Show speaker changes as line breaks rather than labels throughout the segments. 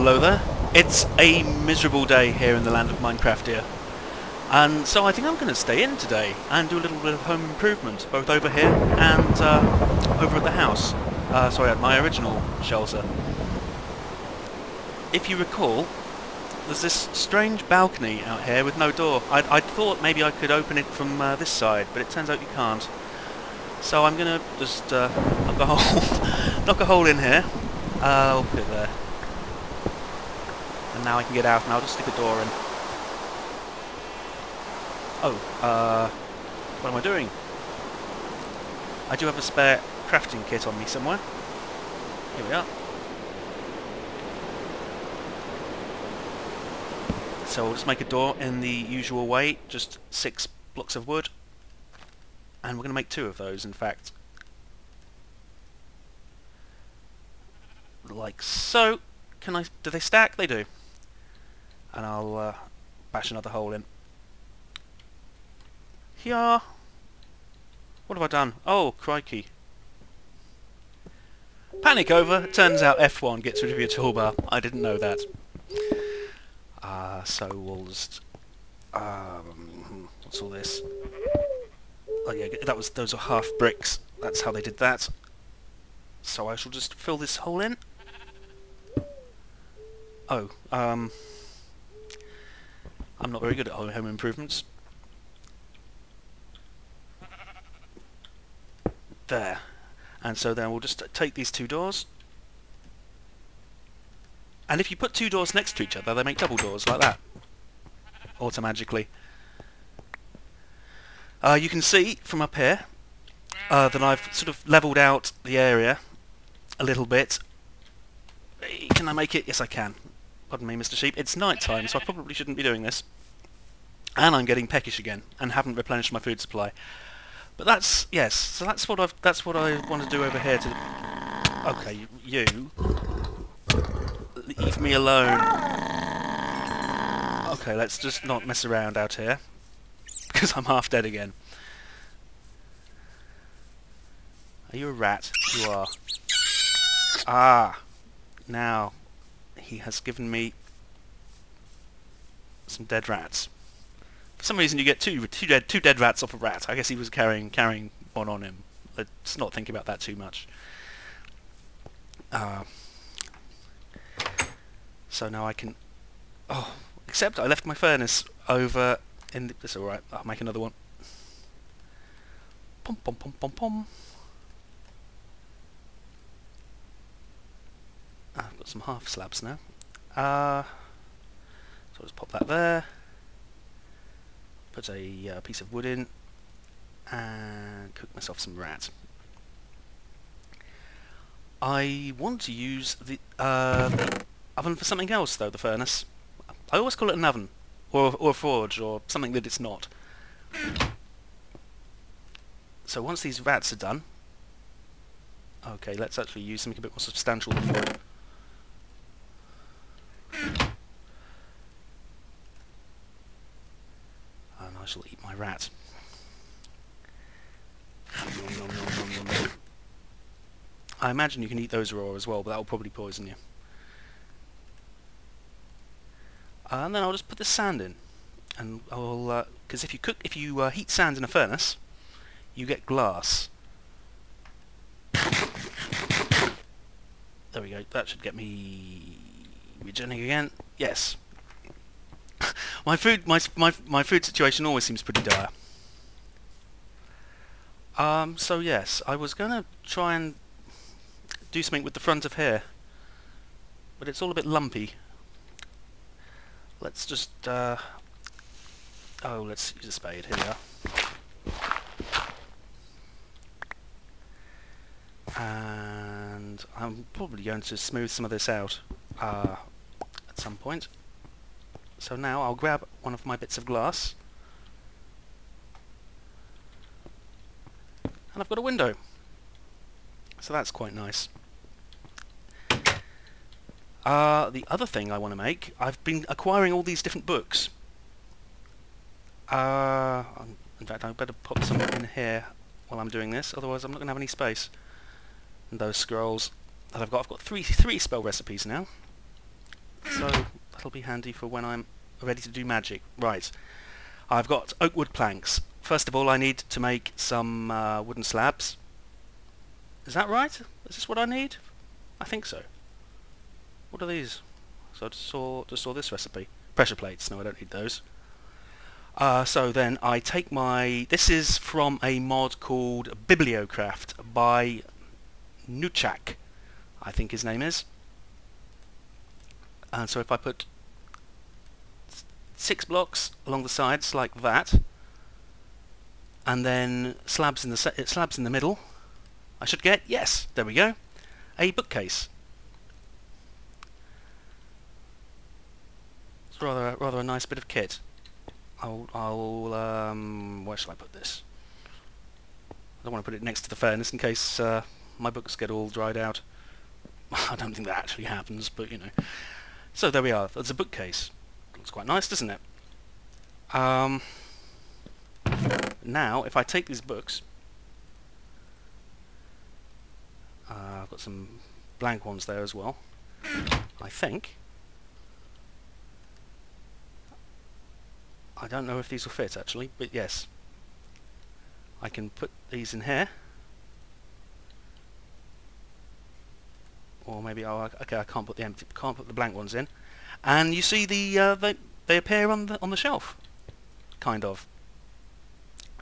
Hello there. It's a miserable day here in the land of Minecraft here. And so I think I'm going to stay in today and do a little bit of home improvement, both over here and over at the house. Sorry, at my original shelter. If you recall, there's this strange balcony out here with no door. I thought maybe I could open it from this side, but it turns out you can't. So I'm going to just knock a hole, knock a hole in here. I'll put it there. And now I can get out, and I'll just stick a door in. Oh, what am I doing? I do have a spare crafting kit on me somewhere. Here we are. So we'll just make a door in the usual way, just 6 blocks of wood. And we're going to make 2 of those, in fact. Like so. Do they stack? They do. And I'll bash another hole in. Here. What have I done? Oh, crikey. Panic over. Turns out F1 gets rid of your toolbar. I didn't know that. So we'll just... what's all this? Oh yeah, those are half bricks. That's how they did that. So I shall just fill this hole in. Oh, I'm not very good at home improvements. There. And so then we'll just take these 2 doors. And if you put 2 doors next to each other, they make double doors, like that. Automatically. You can see from up here that I've sort of levelled out the area a little bit. Can I make it? Yes, I can. Pardon me, Mr. Sheep. It's night time, so I probably shouldn't be doing this. And I'm getting peckish again, and haven't replenished my food supply. But that's yes. So that's what I want to do over here. Okay, you leave me alone. Okay, let's just not mess around out here, because I'm half dead again. Are you a rat? You are. Ah, now he has given me some dead rats. For some reason you get two dead rats off a rat. I guess he was carrying one on him. Let's not think about that too much. So now I can... Oh, except I left my furnace over in the... That's alright, I'll make another one. Pom pom pom pom pom. I've got some half slabs now. So I'll just pop that there. Put a piece of wood in. And cook myself some rat. I want to use the oven for something else, though, the furnace. I always call it an oven. Or a forge, or something that it's not. So once these rats are done... Okay, let's actually use something a bit more substantial before... And I shall eat my rat. Nom, nom, nom, nom, nom, nom. I imagine you can eat those raw as well, but that will probably poison you. And then I'll just put the sand in, and I'll because if you heat sand in a furnace, you get glass. There we go. That should get me regenerating again. Yes. my food situation always seems pretty dire. So yes, I was gonna try and do something with the front of here, but it's all a bit lumpy. Let's just let's use a spade. Here we are. And I'm probably going to smooth some of this out at some point. So now I'll grab one of my bits of glass, and I've got a window. So that's quite nice. The other thing I want to make, I've been acquiring all these different books. In fact, I better put some in here while I'm doing this, otherwise I'm not going to have any space. And those scrolls that I've got 3 spell recipes now. so that'll be handy for when I'm ready to do magic. Right, I've got oak wood planks. First of all, I need to make some wooden slabs. Is that right? Is this what I need? I think so. What are these? So I just saw this recipe. Pressure plates. No, I don't need those. So then I take my... This is from a mod called Bibliocraft by Nuchak, I think his name is. And so if I put 6 blocks along the sides like that, and then slabs in the middle, I should get, yes, there we go, a bookcase. It's rather a nice bit of kit. Where shall I put this? I don't want to put it next to the furnace in case my books get all dried out. I don't think that actually happens, but you know. So there we are. There's a bookcase. Looks quite nice, doesn't it? Now, if I take these books, I've got some blank ones there as well. I think. I don't know if these will fit actually, but yes. I can put these in here. Or maybe okay, I can't put the blank ones in. And you see they appear on the shelf, kind of.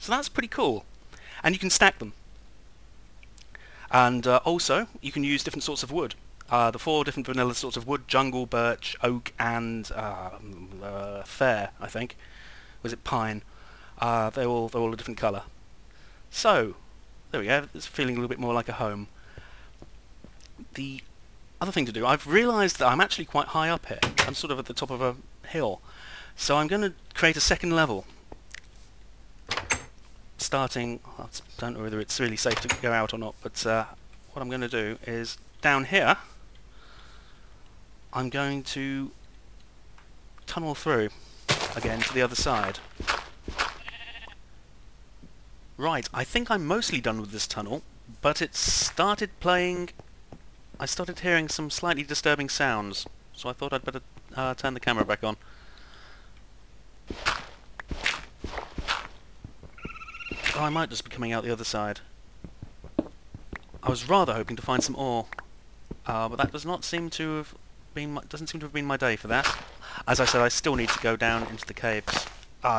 So that's pretty cool. And you can stack them. And also you can use different sorts of wood. The 4 different vanilla sorts of wood: jungle, birch, oak, and fir, I think. Was it pine? They're all a different colour. So there we go. It's feeling a little bit more like a home. The other thing to do, I've realised that I'm actually quite high up here. I'm sort of at the top of a hill. So I'm going to create a second level. Starting, I don't know whether it's really safe to go out or not, but what I'm going to do is down here, I'm going to tunnel through again to the other side. Right, I think I'm mostly done with this tunnel, but it started playing... I started hearing some slightly disturbing sounds, so I thought I'd better turn the camera back on. Oh, I might just be coming out the other side. I was rather hoping to find some ore, but that does not seem to have been doesn't seem to have been my day for that. As I said, I still need to go down into the caves.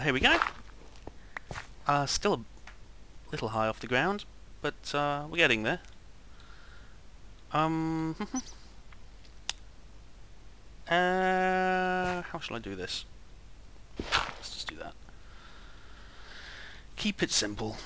Here we go. Still a little high off the ground, but we're getting there. How shall I do this? Let's just do that. Keep it simple.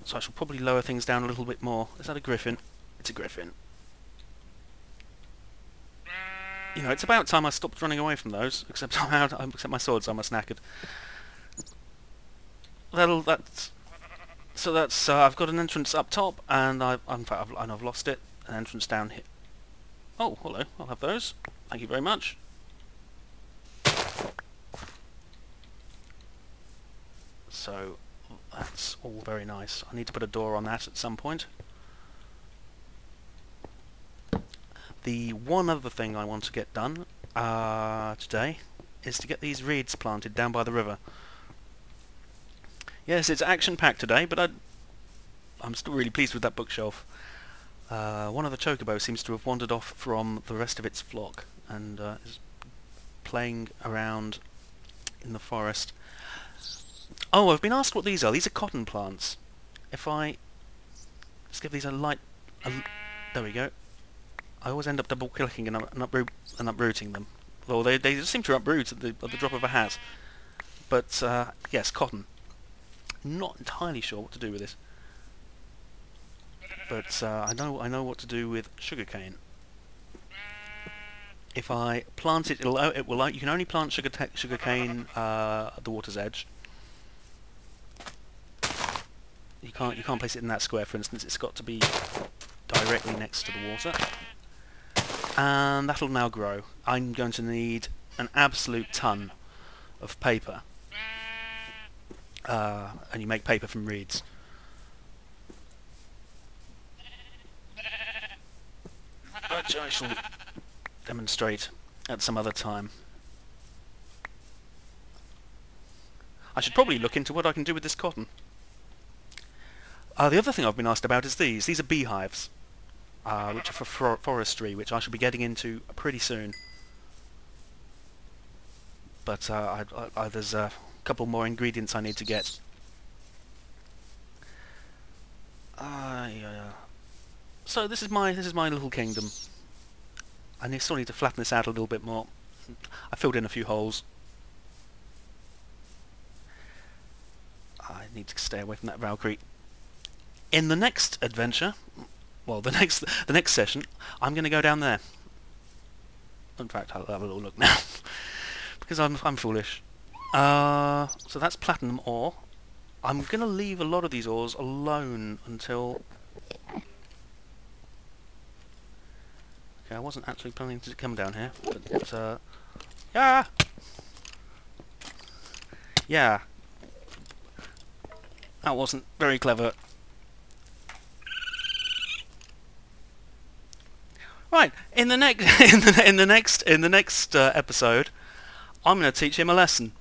So I shall probably lower things down a little bit more. Is that a griffin? It's a griffin. You know, it's about time I stopped running away from those. Except except my sword's almost knackered. So that's I've got an entrance up top, and I've lost it. An entrance down here. Oh, hello. I'll have those. Thank you very much. So that's all very nice. I need to put a door on that at some point. The one other thing I want to get done today is to get these reeds planted down by the river. Yes, it's action-packed today, but I'm still really pleased with that bookshelf. One of the chocobos seems to have wandered off from the rest of its flock and is playing around in the forest. Oh, I've been asked what these are. These are cotton plants. If I just give these a light... there we go. I always end up double-clicking and uprooting them. Although they just seem to uproot at the drop of a hat. But, yes, cotton. Not entirely sure what to do with this. But I know what to do with sugarcane. If I plant it, you can only plant sugarcane at the water's edge. You can't place it in that square, for instance. It's got to be directly next to the water. And that'll now grow. I'm going to need an absolute ton of paper. And you make paper from reeds. Which I shall demonstrate at some other time. I should probably look into what I can do with this cotton. The other thing I've been asked about is these. These are beehives, which are for forestry, which I shall be getting into pretty soon. But there's a couple more ingredients I need to get. So this is my little kingdom. I still need to flatten this out a little bit more. I filled in a few holes. I need to stay away from that Valkyrie. In the next adventure, well, the next session, I'm going to go down there. In fact, I'll have a little look now because I'm foolish. So that's platinum ore. I'm going to leave a lot of these ores alone until. Okay, I wasn't actually planning to come down here, but yeah. That wasn't very clever. Right, in the next episode, I'm going to teach him a lesson.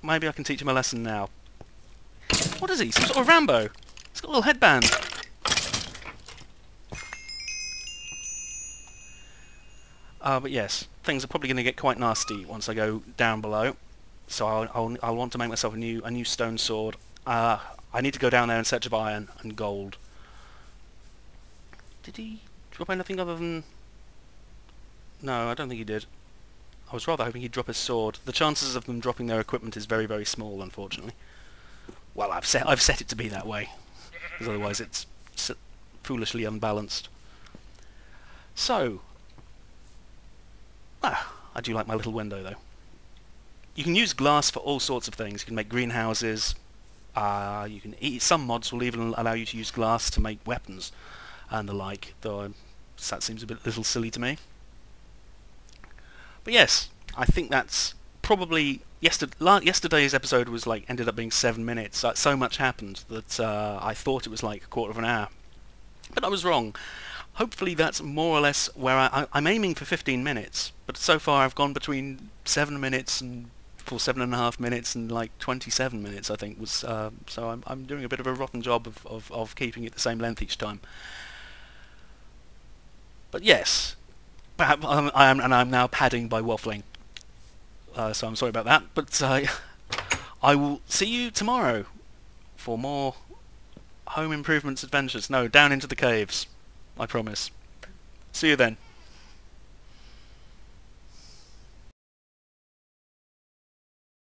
Maybe I can teach him a lesson now. What is he? Some sort of Rambo? He's got a little headband. But yes, things are probably going to get quite nasty once I go down below. So I'll want to make myself a new stone sword. I need to go down there in search of iron and gold. Did he drop anything other than... No, I don't think he did. I was rather hoping he'd drop his sword. The chances of them dropping their equipment is very, very small, unfortunately. Well, I've set it to be that way, because otherwise it's foolishly unbalanced. So, I do like my little window, though. You can use glass for all sorts of things. You can make greenhouses. You can some mods will even allow you to use glass to make weapons and the like, though that seems a little silly to me. But yes, I think that's probably yesterday's episode was ended up being 7 minutes. So much happened that I thought it was like a quarter of an hour, but I was wrong. Hopefully that's more or less where I'm aiming for 15 minutes, but so far I've gone between 7 minutes and 7.5 minutes and 27 minutes, I think was. So I'm doing a bit of a rotten job of keeping it the same length each time. But yes, perhaps I'm now padding by waffling. So I'm sorry about that. But I will see you tomorrow for more home improvements adventures. No, down into the caves. I promise. See you then.